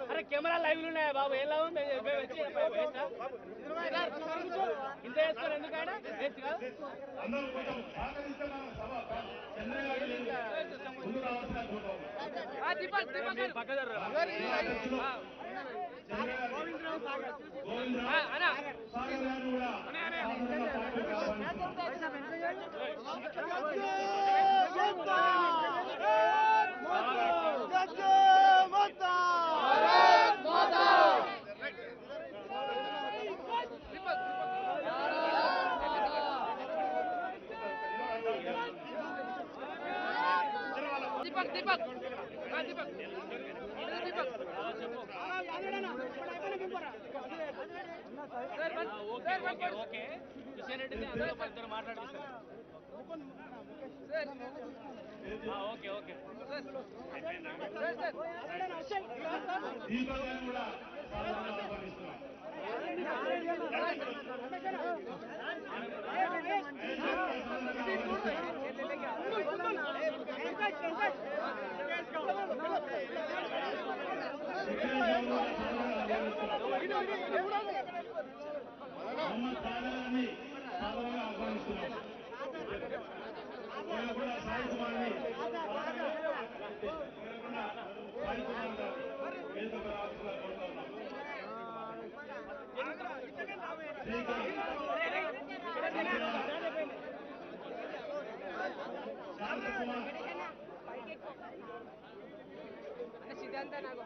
अरे camera live लोనే బాబు ఎలా ఉంది వచ్చి ఇంత వేసుకొని ఎందుకైనా వేస్ట్ కాదు అందరూ కొంచెం సహకరిస్తున్న సభ ఆ దీపక్ పక్కదరు గోవిందరావు సాగర్ అన్న సాగర్ గారు కూడా दीपक हाँ दीपक दीपक ओके చూసేనట్టు అందులో పద్దరు మాట్లాడిస్తారు ఓకే ఓకే దీపక్ గారు కూడా సాధారణంగా పంపిస్తున్నారు सिद्धांत नागो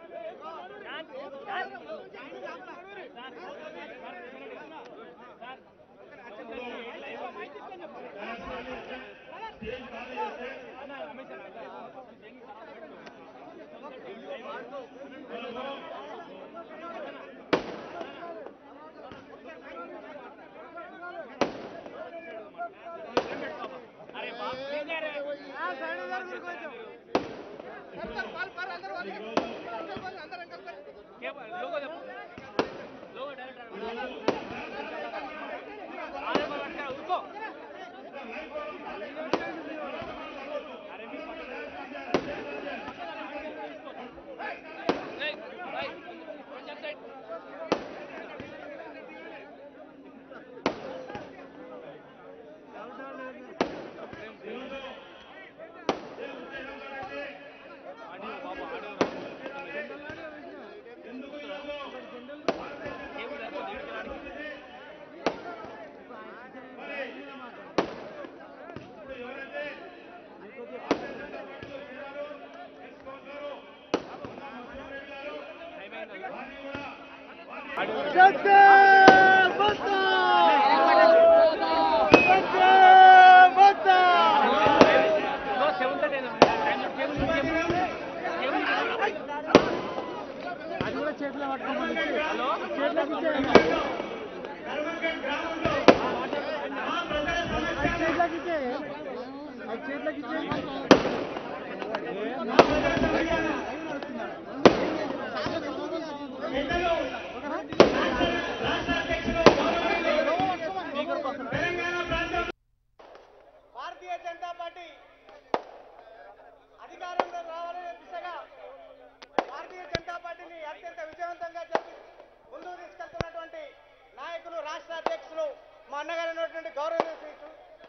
రాష్ట్ర అధ్యక్షులు మా అన్నగారు అయినటువంటి గౌరవ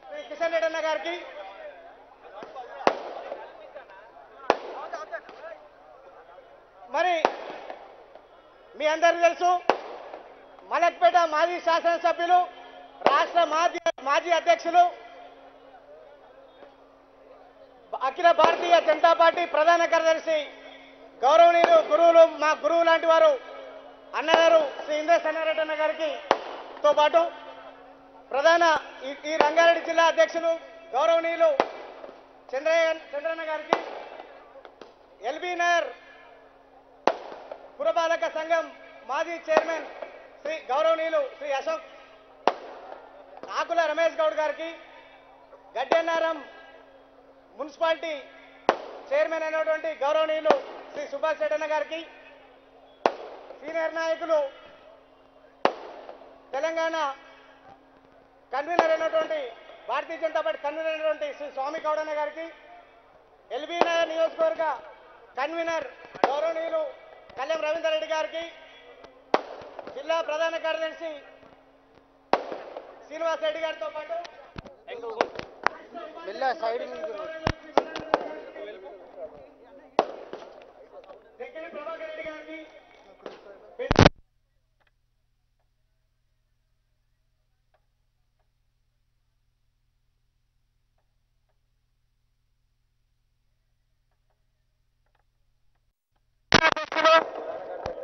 శ్రీ కిషన్ రెడ్డి అన్న గారికి, మరి మీ అందరికీ తెలుసు మలక్పేట మాజీ శాసనసభ్యులు, రాష్ట్ర మాజీ అధ్యక్షులు, అఖిల భారతీయ జనతా పార్టీ ప్రధాన కార్యదర్శి, గౌరవనీయులు గురువులు, మా గురువు లాంటి వారు అన్నగారు శ్రీ ఇంద్రసేనారెడ్డి అన్న గారికి తో పాటు ప్రధాన ఈ రంగారెడ్డి జిల్లా అధ్యక్షులు గౌరవనీయులు చంద్రన్న గారికి, ఎల్బీ నగర్ పురపాలక సంఘం మాజీ చైర్మన్ శ్రీ గౌరవనీయులు శ్రీ అశోక్ ఆకుల రమేష్ గౌడ్ గారికి, గడ్డెన్నారం మున్సిపాలిటీ చైర్మన్ అయినటువంటి గౌరవనీయులు శ్రీ సుభాష్ రెడ్డి గారికి, సీనియర్ నాయకులు తెలంగాణ కన్వీనర్ అయినటువంటి భారతీయ జనతా పార్టీ కన్వీనర్ అయినటువంటి శ్రీ స్వామి గౌడన్న గారికి, ఎల్బీ నగర్ నియోజకవర్గ కన్వీనర్ గౌరవనీయులు కళ్యాణ్ రవీందర్ రెడ్డి గారికి, జిల్లా ప్రధాన కార్యదర్శి శ్రీనివాస్ రెడ్డి గారితో పాటు ప్రభాకర్ రెడ్డి గారికి,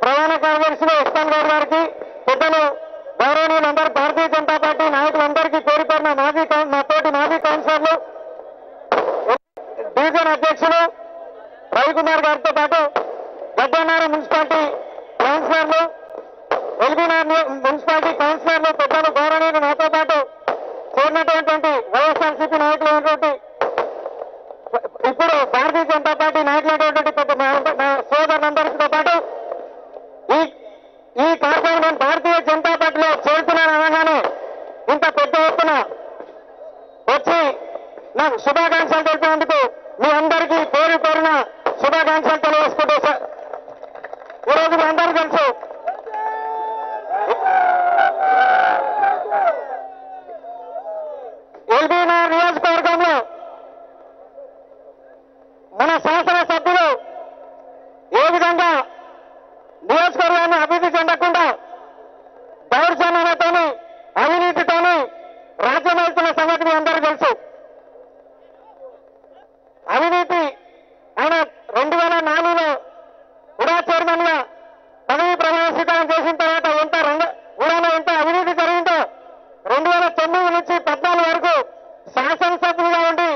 ప్రధాన కార్యదర్శులు ఇస్మాన్ గౌడ్ గారికి, పెద్దలు గౌరవనీయులందరూ భారతీయ జనతా పార్టీ నాయకులందరికీ పేరుపడిన తోటి మాజీ కౌన్సిలర్లు, డివిజన్ అధ్యక్షులు రవికుమార్ గారితో పాటు గడ్డనార మున్సిపాలిటీ కౌన్సిలర్లు, ఎల్బీనగర్ మున్సిపాలిటీ కౌన్సిలర్లు, పెద్దలు గౌరవనీయులు నాతో పాటు చేరినటువంటి వైఎస్ఆర్సీపీ నాయకులు అయినటువంటి ఇప్పుడు భారతీయ జనతా పార్టీ నాయకులైనటువంటి సోదరులందరితో పాటు ఈ కార్యక్రమం భారతీయ జనతా పార్టీలో చేరుతున్నానగానే ఇంత పెద్ద ఎత్తున వచ్చి నాకు శుభాకాంక్షలు తెలిపినందుకు మీ అందరికీ పేరు పేరున శుభాకాంక్షలు తెలియజేసుకుంటూ సార్, ఈరోజు మీ అందరూ తెలుసు ఎల్బీనగర్ నియోజకవర్గంలో మన శాసనసభ్యులు ఏ విధంగా నియోజకవర్గాన్ని అభివృద్ధి చెందకుండా దౌర్జన్యాలతోని అవినీతితోని రాజ్యం వెళ్తున్న సంగతి మీ అందరూ తెలుసు. అవినీతి ఆయన 2004లో ఉడా చైర్మన్ గా పదవి ప్రమాణ స్వీకారం చేసిన తర్వాత ఉడాలో ఎంత అవినీతి జరిగిందో 2009 నుంచి 14 వరకు శాసనసభ్యులుగా ఉండి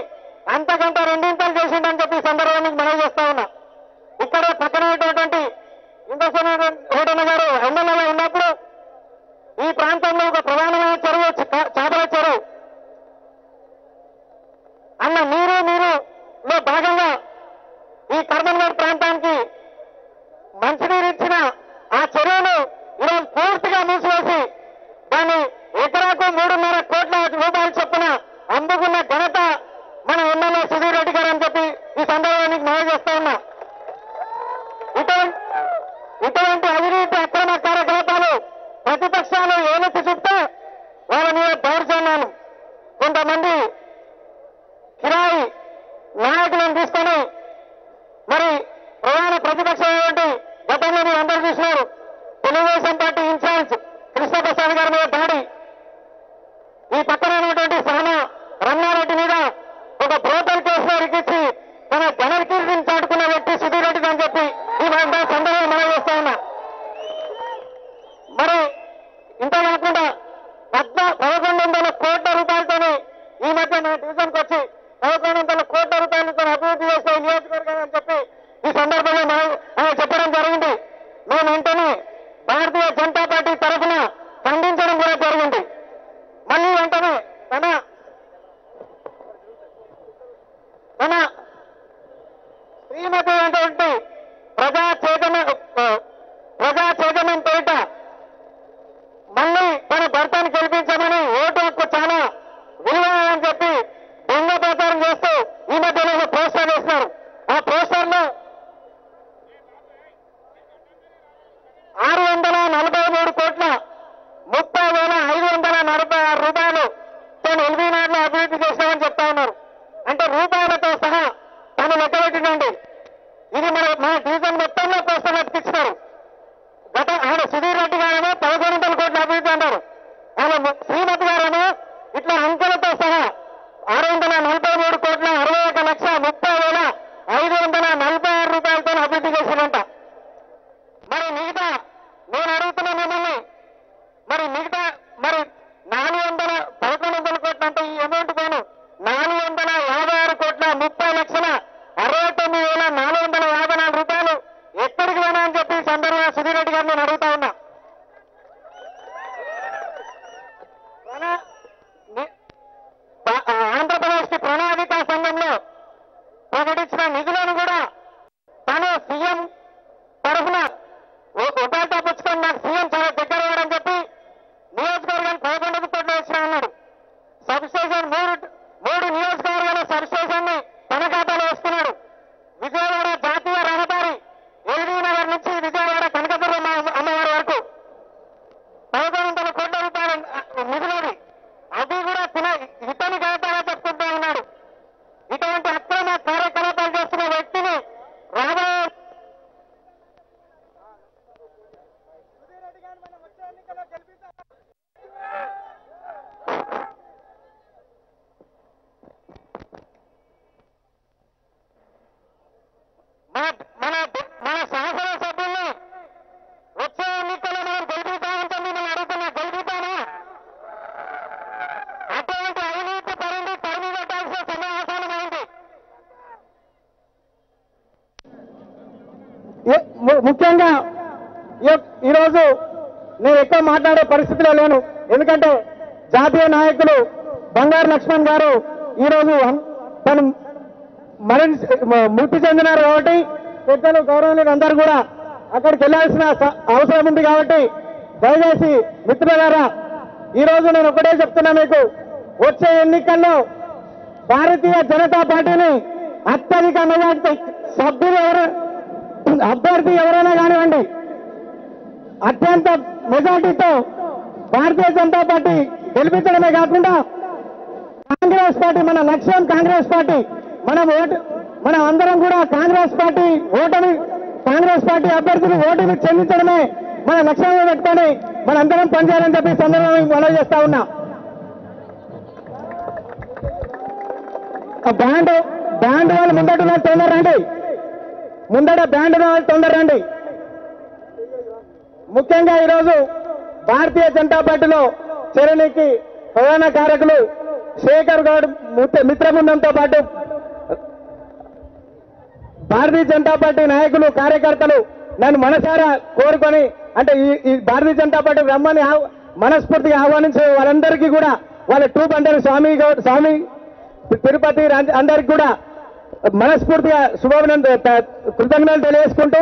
అంతకంటే రెండింతలు చేసిండని చెప్పి సందర్భానికి మనవి చేస్తా ఉన్నా. ఇక్కడే పక్కనటువంటి ఇంద్రసేనారెడ్డి గారు ఎమ్మెల్యేలో ఉన్నప్పుడు ఈ ప్రాంతంలో ఒక ప్రధానమైన చెరువు చేపల చెరువు అన్న నీరులో భాగంగా ఈ కర్మన్గఢ్ ప్రాంతానికి మంచినీరు ఇచ్చిన ఆ చెరువును ఈరోజు పూర్తిగా మూసివేసి దాన్ని ఎకరాకు 3.5 కోట్ల రూపాయలు చొప్పున అందుకున్న ఘనత మన ఎమ్మెల్యే సుధీర్ రెడ్డి గారు అని చెప్పి ఈ సందర్భానికి మనవి చేస్తా ఉన్నా. ఇటువంటి అవినీతి అక్రమ కార్యకలాపాలు ప్రతిపక్షాలు ఏలెత్తి చూస్తే వాళ్ళ మీద దౌర్జన్యాలు, కొంతమంది కిరాయి నాయకులను తీసుకొని మరి ప్రధాన ప్రతిపక్షమైనటువంటి గతంలో మీరు అందరూ చూసినారు తెలుగుదేశం పార్టీ ఇన్ఛార్జ్ కృష్ణప్రసాద్ గారి మీద దాడి, ఈ పక్కన ఉన్నటువంటి సహన రమణారెడ్డి మీద ఒక బ్రోకర్ కేసులో ఇరికించి తన ఘనకీర్తిని చాటుకున్న వ్యక్తి సుధీర్ రెడ్డి అని చెప్పి ఈ సందర్భంగా మనం చేస్తా ఉన్నా. మరి ఇంత కాకుండా 1100 కోట్ల రూపాయలతోనే ఈ మధ్య మన డివిజన్కి వచ్చి 1100 కోట్ల రూపాయలతో అభివృద్ధి చేస్తే నియోజకవర్గం అని చెప్పి ఈ సందర్భంగా మనం చెప్పడం జరిగింది. మేము వెంటనే భారతీయ జనతా పార్టీ తరఫున ఖండించడం కూడా జరిగింది. మళ్ళీ వెంటనే తన శ్రీమతి అయినటువంటి ప్రజా చైతన్యం పేరిట మళ్ళీ తన భర్తను గెలిపించమని ఓటు హక్కు చాలా విలువని చెప్పి దొంగ ప్రచారం చేస్తూ ఈ మధ్యలో పోస్టర్ వేస్తున్నారు. ఆ పోస్టర్ లో 643 కోట్ల 30,500 శ్రీమతి గారేమో ఇట్లా అంకెలతో సహా 643,61,30,546 రూపాయలతో అభివృద్ధి చేసినంట. మరి మిగతా నేను అడుగుతున్నా మిమ్మల్ని, మరి 11,000 కోట్లు అంటే ఈ అమౌంట్ పోను 456,30,69,454 రూపాయలు ఎక్కడికి పోనా అని చెప్పి సందర్భంగా సుధీర్ రెడ్డి గారు నేను అడుగుతా ఉన్నా. ఆంధ్రప్రదేశ్ కి ప్రణాళిక సంఘంలో ప్రకటించిన నిధులను కూడా తను సీఎం తరఫున ఒకటా పుచ్చుకొని నాకు సీఎం చాలా దగ్గర అవ్వడం చెప్పి నియోజకవర్గాన్ని 11 కోట్లు వేసిన అన్నాడు. సబ్స్టేషన్ 3 నియోజకవర్గాల సబ్స్టేషన్ ని తన ఖాతాలో వేస్తున్నాడు. విజయవాడ జాతీయ రహదారి ఎల్బీ నగర్ నుంచి విజయవాడ కనకదుర్గమ్మ అమ్మవారి వరకు 11,000 కోట్ల రూపాయల నిధులది. అది కూడా ఇతని ఖాతాలో చెప్పుకుంటూ ఉన్నాడు. ఇటువంటి అక్రమ కార్యకలాపాలు చేస్తున్న వ్యక్తిని రాబోయే మన శాసనసభ్యుల్ని వచ్చే ఎన్నికల్లో మనం గెలిపిస్తామంటే మిమ్మల్ని అడుగుతున్నా, గెలిపిస్తామా? అటువంటి అవినీతి పరులు తరిమి పెట్టాల్సిన సమావేశాలమైంది. ముఖ్యంగా ఈరోజు నేను ఎక్కువ మాట్లాడే పరిస్థితిలో లేను. ఎందుకంటే జాతీయ నాయకులు బంగారు లక్ష్మణ్ గారు ఈరోజు తను మృతి చెందినారు కాబట్టి పెద్దలు గౌరవనీయులు అందరూ కూడా అక్కడికి వెళ్లాల్సిన అవసరం ఉంది. కాబట్టి దయచేసి మిత్రులారా ఈరోజు నేను ఒకటే చెప్తున్నా, మీకు వచ్చే ఎన్నికల్లో భారతీయ జనతా పార్టీని అత్యధిక మెజార్టీ సభ్యులు అభ్యర్థి ఎవరైనా కానివ్వండి అత్యంత మెజార్టీతో భారతీయ జనతా పార్టీ గెలిపించడమే కాకుండా కాంగ్రెస్ పార్టీ మన లక్ష్యం, కాంగ్రెస్ పార్టీ మనం అందరం కూడా కాంగ్రెస్ పార్టీ అభ్యర్థిని ఓటుని చెందించడమే మన లక్ష్యంగా పెట్టుకొని మనందరం పనిచేయాలని చెప్పి సందర్భంగా మనం చేస్తా ఉన్నా. బ్యాండ్ వాళ్ళు ముందట తొందర రండి, ముందట బ్యాండ్ వాళ్ళు తొందర రండి. ముఖ్యంగా ఈరోజు భారతీయ జనతా పార్టీలో చేరడానికి ప్రధాన కారకులు శేఖర్ గౌడ్ మిత్ర బృందంతో పాటు భారతీయ జనతా పార్టీ నాయకులు, కార్యకర్తలు నన్ను మనసారా కోరుకొని అంటే ఈ భారతీయ జనతా పార్టీ రమ్మని మనస్ఫూర్తిగా ఆహ్వానించే వాళ్ళందరికీ కూడా వాళ్ళ ట్రూప్ అందరూ స్వామి తిరుపతి అందరికి కూడా మనస్ఫూర్తిగా కృతజ్ఞతలు తెలియజేసుకుంటూ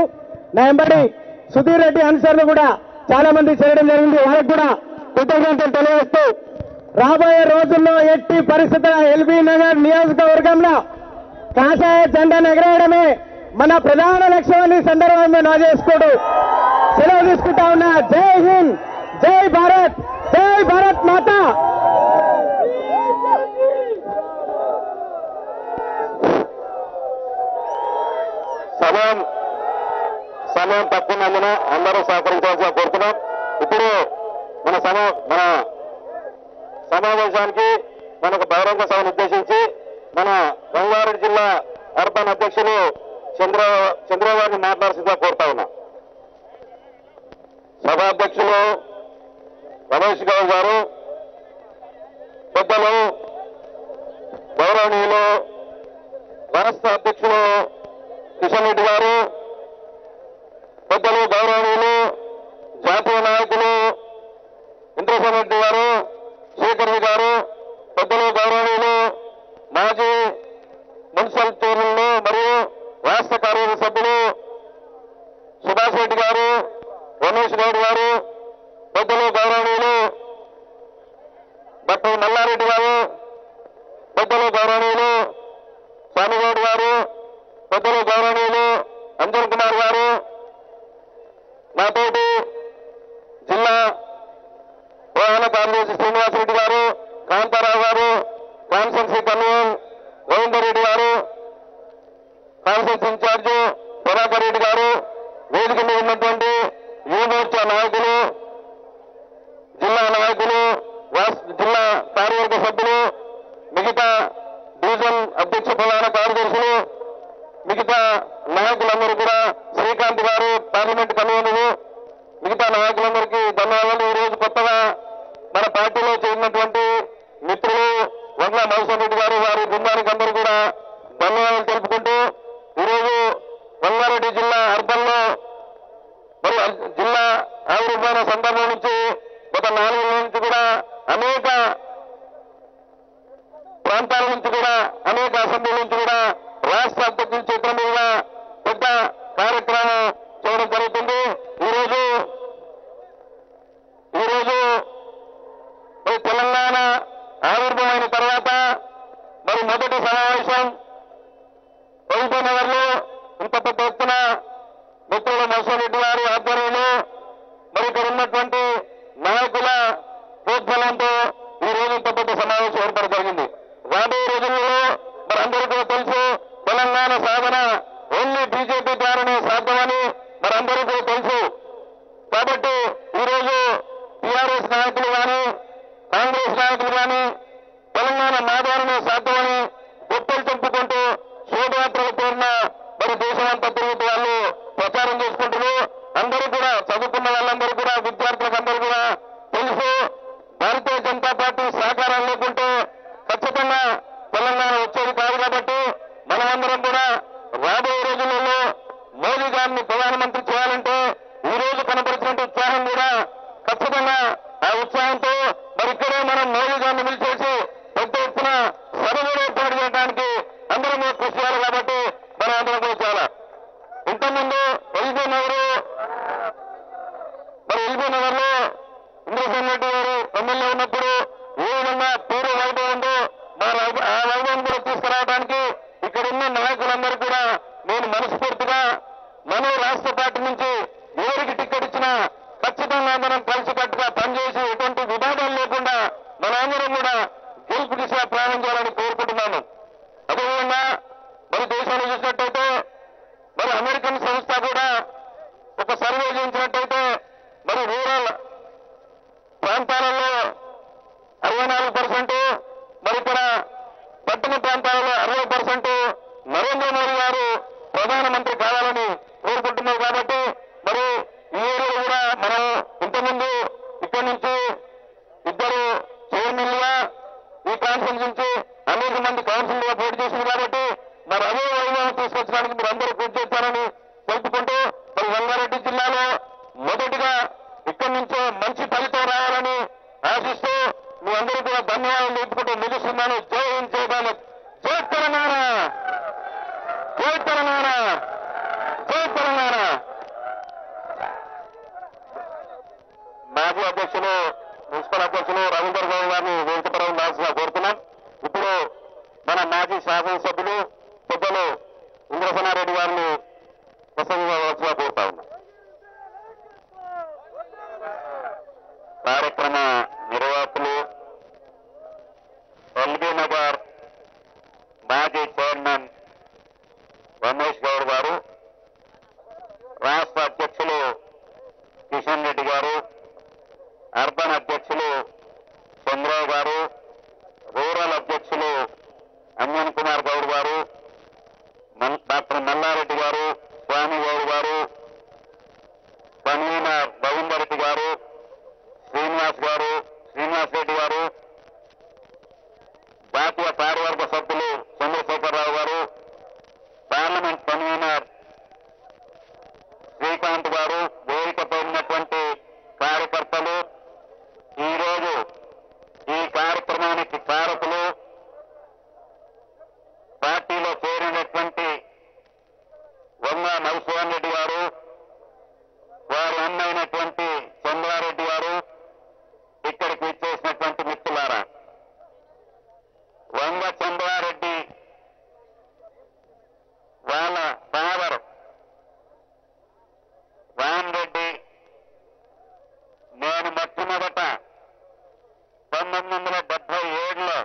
నా వెంబడి సుధీర్ రెడ్డి అనుసరులు కూడా చాలా మంది చేయడం జరిగింది. వాళ్ళకి కూడా కృతజ్ఞతలు తెలియజేస్తూ రాబోయే రోజుల్లో ఎట్టి పరిస్థితుల ఎల్బీ నగర్ నియోజకవర్గంలో కాషాయ జెండాను ఎగరేయడమే మన ప్రధాన లక్ష్యాన్ని సందర్భంగా నా చేసుకుంటూ సెలవు తీసుకుంటా ఉన్నా. జై హింద్, జై భారత్, జై భారత్ మాతా. సమయం తక్కువనందున అందరూ సహకరించాల్సిన కోరుతున్నాం. ఇప్పుడు మన సమావేశానికి మనకు బహిరంగ సభను ఉద్దేశించి మన రంగారెడ్డి జిల్లా అర్బన్ అధ్యక్షులు చంద్రబాబుని మాట్లాడాల్సిందిగా కోరుతా ఉన్నా. సభాధ్యక్షులు రమేష్ గౌడ్ గారు, పెద్దలు గౌరవనీయులు రాష్ట్ర అధ్యక్షులు కిషన్ రెడ్డి గారు, పెద్దలు గౌరవనీయులు జాతీయ నాయకులు ఇంద్రసేన్ రెడ్డి గారు, శేఖర్ రెడ్డి గారు, పెద్దలు గౌరవనీయులు మాజీ మున్సిపల్ చైర్మన్లు మరియు రాష్ట్ర కార్యవర్గ సభ్యులు సుభాష్ రెడ్డి గారు, రమేష్ గౌడ్ గారు, పెద్దలు గౌరవనీయులు డాక్టర్ నల్లారెడ్డి గారు, పెద్దలు గౌరవనీయులు స్వామిగౌడ్ గారు, పెద్దలు గౌరవనీయులు అంజన్ కుమార్ గారు, నాతోటి జిల్లా ప్రధాన కార్యదర్శి శ్రీనివాసరెడ్డి గారు, కాంతారావు గారు, కాన్స్టెన్సీ కన్వీనర్ రవీందర్ రెడ్డి గారు, కాన్స్టెన్సీ ఇన్ఛార్జ్ ప్రభాకర్ రెడ్డి గారు, వేదిక మీద ఉన్నటువంటి యువమోర్చా నాయకులు, జిల్లా నాయకులు, రాష్ట్ర జిల్లా కార్యవర్గ సభ్యులు, మిగతా డివిజన్ అధ్యక్ష ప్రధాన కార్యదర్శులు, మిగతా నాయకులందరూ కూడా, శ్రీకాంత్ గారు పార్లమెంట్ కన్వీనరు, మిగతా నాయకులందరికీ ధన్యవాదాలు. ఈ రోజు కొత్తగా మన పార్టీలో చేరినటువంటి మిత్రులు వంగ మహేశ్వర్ రెడ్డి గారు, వారి బృందానికి అందరూ కూడా ధన్యవాదాలు తెలుపుకుంటూ, ఈరోజు రంగారెడ్డి జిల్లా అర్బన్ లో మరి జిల్లా ఆవిర్భావ సందర్భం నుంచి గత 4 నెలల నుంచి కూడా అనేక ప్రాంతాల నుంచి కూడా, అనేక అసెంబ్లీల నుంచి కూడా రాష్ట్ర అధ్యక్షుల చేతుల మీద పెద్ద కార్యక్రమం చేయడం జరుగుతుంది. ఈరోజు మరి తెలంగాణ ఆవిర్భావమైన తర్వాత మరి మొదటి సమావేశం నగర్ లో ఇంత పెద్ద ఎత్తున మిత్రులు మహేశ్వర్ రెడ్డి గారి ఆధ్వర్యంలో మరి ఇక్కడ ఉన్నటువంటి నాయకుల ప్రోద్బలంతో ఈ రోజు ఇంత పెద్ద సమావేశం ఏర్పాటు జరిగింది. రాబోయే రోజుల్లో మరి అందరికీ కూడా తెలుసు, తెలంగాణ సాధన ఓన్లీ బీజేపీ ద్వారానే సాధ్యమని మరి అందరికీ కూడా తెలుసు. కాబట్టి ఈరోజు టీఆర్ఎస్ నాయకులు కానీ, కాంగ్రెస్ నాయకులు కానీ తెలంగాణ మా ద్వారానే సాధ్యమని గొప్పలు చెప్పుకుంటూ శోభయాత్రల పేరున మరి దేశమంతా తిరుగుతూ వాళ్ళు ప్రచారం చేసుకుంటున్నారు. అందరూ కూడా చదువుకున్న వాళ్ళందరూ కూడా, విద్యార్థులకు అందరూ కూడా తెలుసు, భారతీయ జనతా పార్టీ సహకారం లేకుంటే ఖచ్చితంగా తెలంగాణ వచ్చేది కాదు. కాబట్టి మనమందరం కూడా రాబోయే రోజులలో మోదీ గారిని ప్రధానమంత్రి చేయాలంటే ఈ రోజు కనపరిచినట్టు ఉత్సాహం కూడా ఖచ్చితంగా ఆ ఉత్సాహంతో మరి ఇక్కడే మనం మోదీ గారిని పిలిచేసి పెద్ద ఎత్తున సభలు ఏర్పాటు చేయడానికి అందరం కృషి చేయాలి. కాబట్టి మనం అందరం కూడా చాలా ఇంతకుముందు ఎల్బీ నగర్ లో ఇంద్రసేన్ రెడ్డి గారు ఎమ్మెల్యే ఉన్నప్పుడు ఏ విధంగా పూర్వ వైభవం ఉందో ఆ వైభవం కూడా తీసుకురావడానికి ఇక్కడ ఉన్న నాయకులందరూ కూడా నేను మనస్ఫూర్తిగా మన రాష్ట్ర పార్టీ నుంచి ఎవరికి టికెట్ ఇచ్చినా ఖచ్చితంగా మనం కలిసికట్టుగా పనిచేసి ఎటువంటి వివాదాలు లేకుండా మనందరం కూడా గెలుపు దిశగా ప్రయాణం చేయాలని కోరుకుంటున్నాను. అదేవిధంగా మరి దేశంలో చూసినట్టయితే మరి అమెరికన్ సంస్థ కూడా ఒక సర్వే చేయించినట్టయితే మరి రూరల్ ప్రాంతాలలో 64%, మరి ఇక్కడ పట్టణ ప్రాంతాలలో 60% నరేంద్ర మోదీ గారు ప్రధానమంత్రి కావాలని కోరుకుంటున్నారు. కాబట్టి మరి ఈ ఏరియాలో కూడా మనం ఇంతకుముందు ఇక్కడి నుంచి 2 చైర్మన్లుగా ఈ కాన్ఫరెన్స్ నుంచి అనేక మంది కౌన్సిల్గా పోటీ చేసింది. కాబట్టి మరి అదే వైభవం తీసుకొచ్చడానికి మీరు అందరూ కృషి చేస్తారని తెలుపుకుంటూ మరి రంగారెడ్డి జిల్లాలో మొదటిగా ఇక్కడి నుంచే మంచి ఫలితం రావాలని ఆశిస్తూ మీ అందరూ కూడా ధన్యవాదాలు తెలుపుకుంటూ ముగిస్తున్నాను. జై హింద్, జై భారత్, జై తెలంగాణ, జై తెలంగాణ, జై తెలంగాణ. మాజీ అధ్యక్షులు, మున్సిపల్ అధ్యక్షులు రవీందర్ గౌడ్ గారిని వేదికపరం రావాల్సిగా కోరుతున్నాం. ఇప్పుడు మన మాజీ శాసనసభ్యులు పెద్దలు ఇంద్రసేనారెడ్డి గారిని ప్రసంగించవలసిగా కోరుతా ఉన్నాం. కార్యక్రమ నిర్వాహకులు ఎల్బీ నగర్ మాజీ చైర్మన్ రమేష్ గౌడ్ గారు, రాష్ట్ర అధ్యక్షులు కిషన్ రెడ్డి గారు, అర్బన్ అధ్యక్షులు చంద్రయ్య గారు, రూరల్ అధ్యక్షులు అంజన్ కుమార్ గౌడ్ గారు, డాక్టర్ మల్లారెడ్డి గారు, స్వామి గౌడ్ గారు, కన్వీనర్ రవీందర్ రెడ్డి గారు, శ్రీనివాస్ రెడ్డి గారు, జాతీయ కార్యవర్గ సభ్యులు చంద్రశేఖరరావు గారు, పార్లమెంట్ కన్వీనర్ శ్రీకాంత్ గారు, వేదికపై ఉన్నటువంటి కార్యకర్తలు, ఈరోజు ఈ కార్యక్రమానికి కారకులు, పార్టీలో చేరినటువంటి వంగ మధుసూదన్ రెడ్డి గారు, వారి అన్నైనటువంటి చంద్రారెడ్డి గారు, ఇక్కడికి ఇచ్చేసినటువంటి మిత్రులారా, వంగ చంద్రారెడ్డి వాళ్ళ ఫాదర్ రామ్ రెడ్డి నేను మొట్టమొదట 1977లో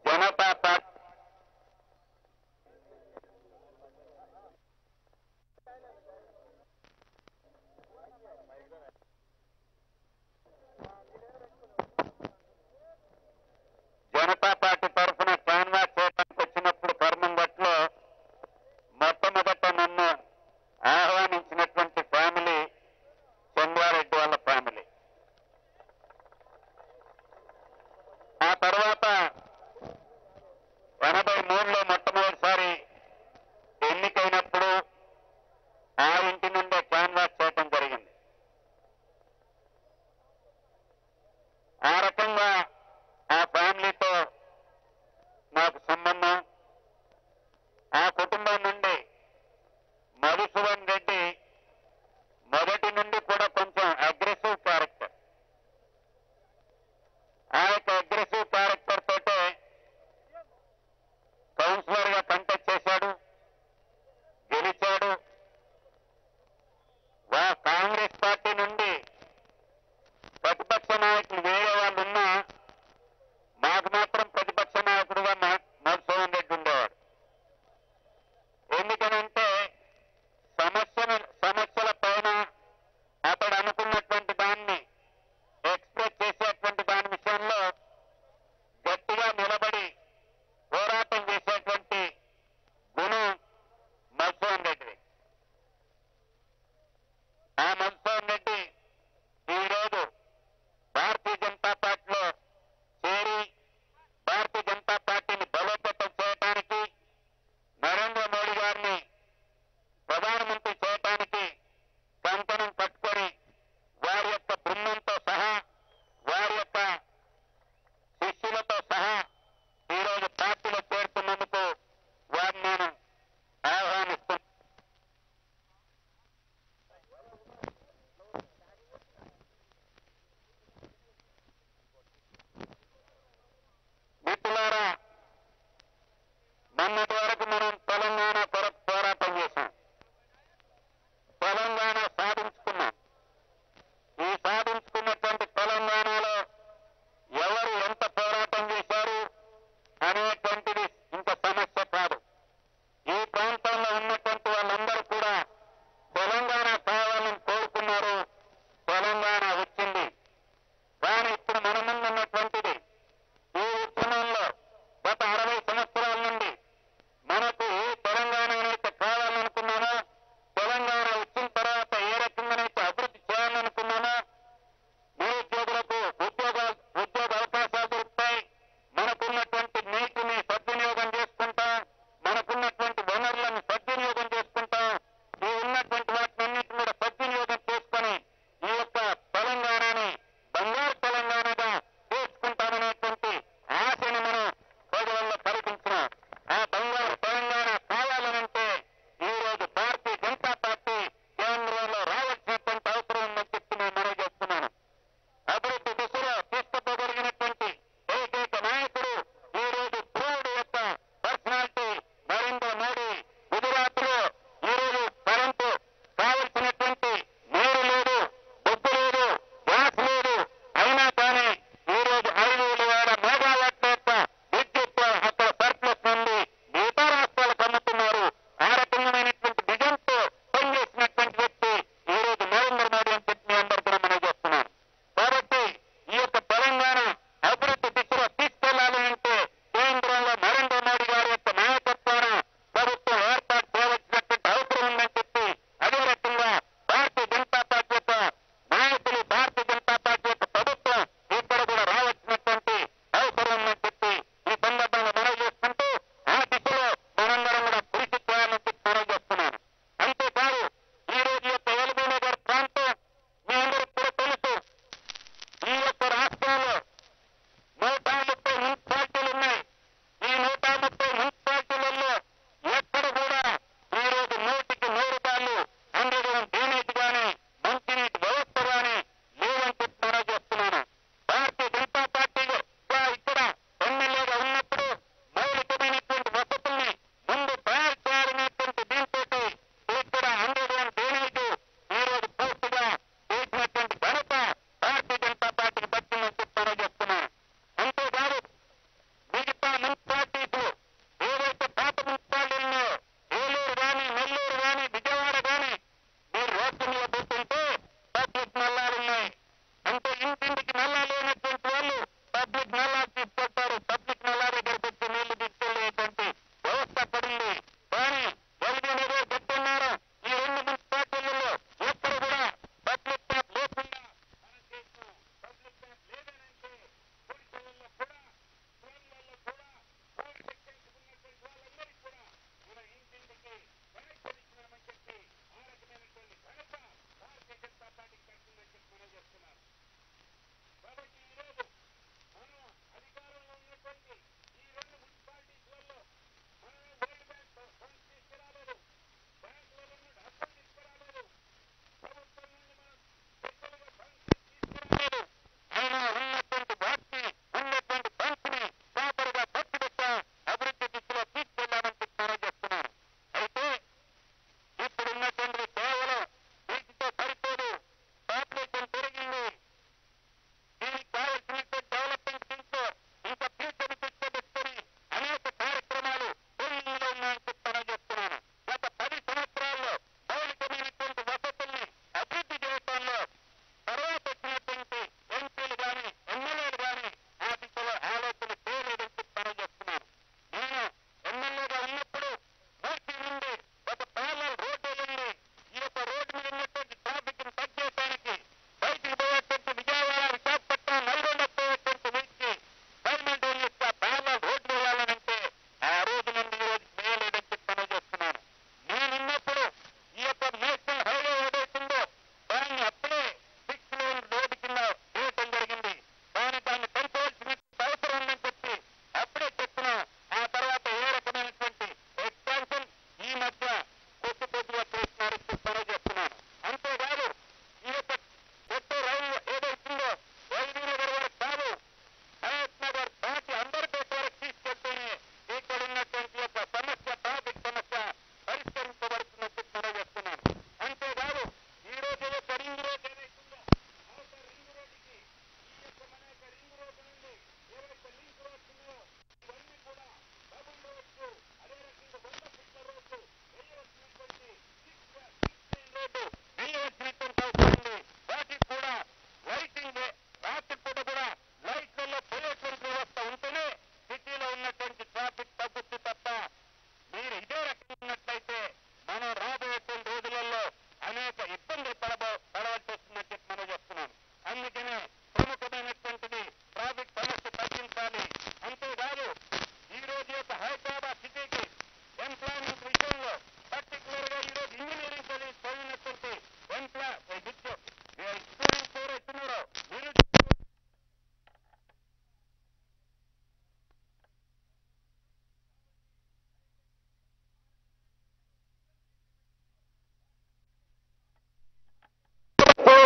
జనతా పార్టీ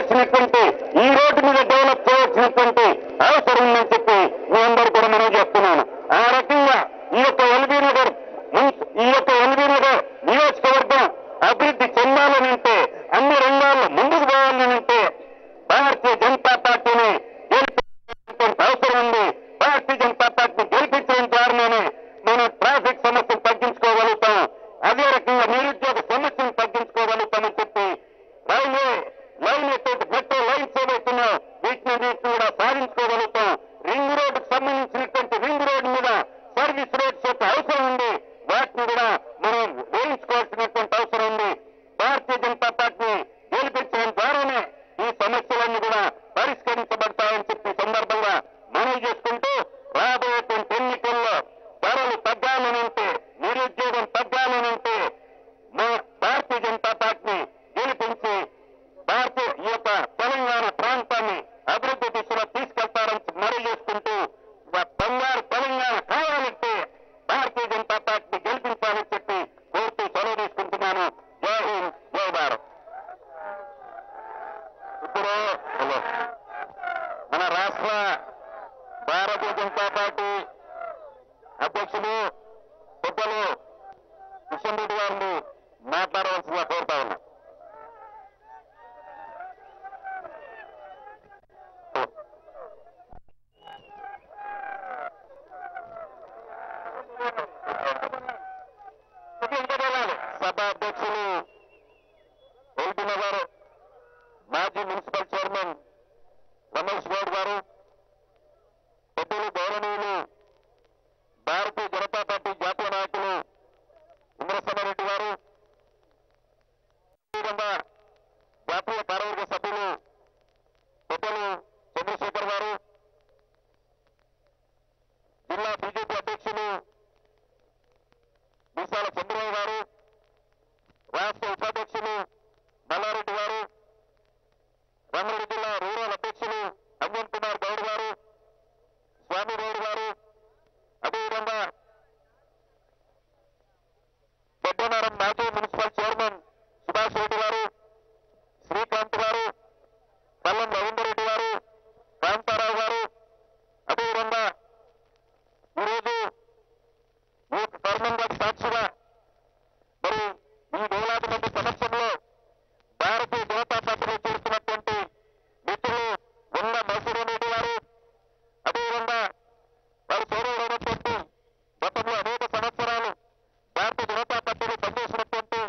చేయవలసినటువంటి ఈ రోడ్డు మీద డెవలప్ చేయవలసినటువంటి అవసరం ఉందని చెప్పి మీ అందరూ కూడా మనం చేస్తున్నాను. ఆ రకంగా ఈ యొక్క ఎల్బీ నగర్ నియోజకవర్గం అభివృద్ధి చెందాలనంటే అన్ని రంగాల్లో ముందుకు పోవాలనంటే భారతీయ జనతా పార్టీని గెలిపించాల్సిన అవసరం ఉంది. భారతీయ జనతా పార్టీని గెలిపించడం ద్వారానే మనం ట్రాఫిక్ సమస్యలు తగ్గించుకోగలుగుతాం. అదే రకంగా నిరుద్యోగ సమస్యను తగ్గించుకోగలుగుతామని చెప్పి రైల్వే లైన్ మెట్రో లైన్స్ ఏవైతున్నాయో వీటిని కూడా సాధించుకోగలుగుతాం. రింగ్ రోడ్డుకు సంబంధించినటువంటి రింగ్ రోడ్డు మీద సర్వీస్ రోడ్స్ యొక్క అవసరం ఉంది. వాటిని కూడా మనం వేయించుకోవాల్సినటువంటి అవసరం ఉంది. భారతీయ జనతా పార్టీని గెలిపించడం ద్వారానే ఈ సమస్యలన్నీ కూడా పరిష్కరించబడతాయని చెప్పి సందర్భంగా మనవి చేసుకుంటూ రాబోయేటువంటి ఎన్నికల్లో ధరలు తగ్గాలనంటే నిరుద్యోగం తగ్గాలనంటే భారతీయ జనతా పార్టీని గెలిపించి ఈ యొక్క తెలంగాణ ప్రాంతాన్ని అభివృద్ధి దిశలో తీసుకెళ్తారని మనవి చేసుకుంటూ బంగారు తెలంగాణ కావాలంటే భారతీయ జనతా పార్టీని గెలిపించాలని చెప్పి కోరుతూ సెలవు తీసుకుంటున్నాను. జై హింద్, జై భారత్. ఇప్పుడు మన రాష్ట్ర భారతీయ జనతా పార్టీ అధ్యక్షులు పెద్దలు కిషన్ రెడ్డి గారిని మాట్లాడవలసిందిగా కోరుతా ఉన్నా. సభ అధ్యక్షులు ఎల్బీ నగర్ మాజీ మున్సిపల్ చైర్మన్ రమేష్ గౌడ్ గారు, పెద్దలు గౌరవనీయులు భారతీయ జనతా పార్టీ జాతీయ నాయకులు ఇంద్రసేనారెడ్డి గారు, జాతీయ కార్యవర్గ సభ్యులు పెద్దలు చంద్రశేఖర్ గారు, జిల్లా బీజేపీ అధ్యక్షులు మీసాల చంద్రబాబు గారు, రాష్ట్ర ఉపాధ్యక్షులు మల్లారెడ్డి గారు, రంగారెడ్డి జిల్లా రూరల్ అధ్యక్షులు అంజన్ కుమార్ గౌడ్ గారు, స్వామి గౌడ్ గారు, అదేవిధంగా పెద్దనారం మాజీ మున్సిపల్ చైర్మన్ సుభాష్ రెడ్డి గారు, శ్రీకాంత్ గారు, పల్లం రవీందర్ రెడ్డి గారు, కాంతారావు గారు, అదేవిధంగా ఈరోజు ఈ కర్మంగా సాక్షిగా మరి ఈ వేలాది మంది సమక్షంలో భారతీయ జనతా పార్టీలో చేరుతున్నటువంటి మిత్రులు ఉన్న మహసూరెడ్డి గారు, అదేవిధంగా వారి సోదరుడైనటువంటి గతంలో అనేక సంవత్సరాలు భారతీయ జనతా పార్టీలో పనిచేసినటువంటి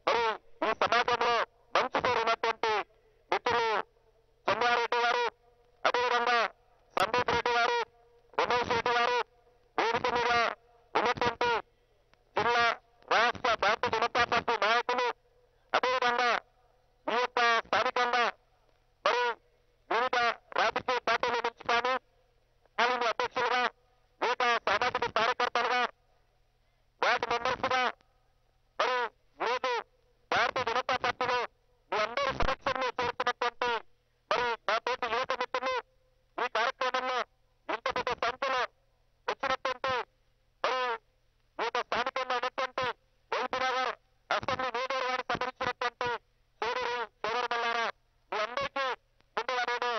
మరి ఈ సమాజంలో మంచి పేరున్నటువంటి మిత్రులు చెన్నారెడ్డి గారు, అదేవిధంగా సందీప్ రెడ్డి గారు, రమేష్ రెడ్డి గారు, వేదిక మీద ఉన్నటువంటి జిల్లా రాష్ట్ర భారతీయ జనతా పార్టీ నాయకులు, అదేవిధంగా ఈ యొక్క స్థానికంగా మరి వివిధ రాజకీయ పార్టీల నుంచి కానీ పార్టీ అధ్యక్షులుగా వివిధ సామాజిక కార్యకర్తలుగా వార్డు మెంబర్స్గా మరి ఈరోజు భారతీయ జనతా పార్టీలో మీ అందరి సమక్షంలో చేరుతున్నటువంటి మరి మా తోటి యువత మిత్రులు ఈ కార్యక్రమంలో ఇంత పెద్ద సంఖ్యలో వచ్చినటువంటి మరి వివిధ స్థానికంగా ఉన్నటువంటి ఎల్బీ నగర్ అసెంబ్లీ నియోజకవర్గానికి సంబంధించినటువంటి సోదరులారా మీ అందరికీ ముందుగా నేను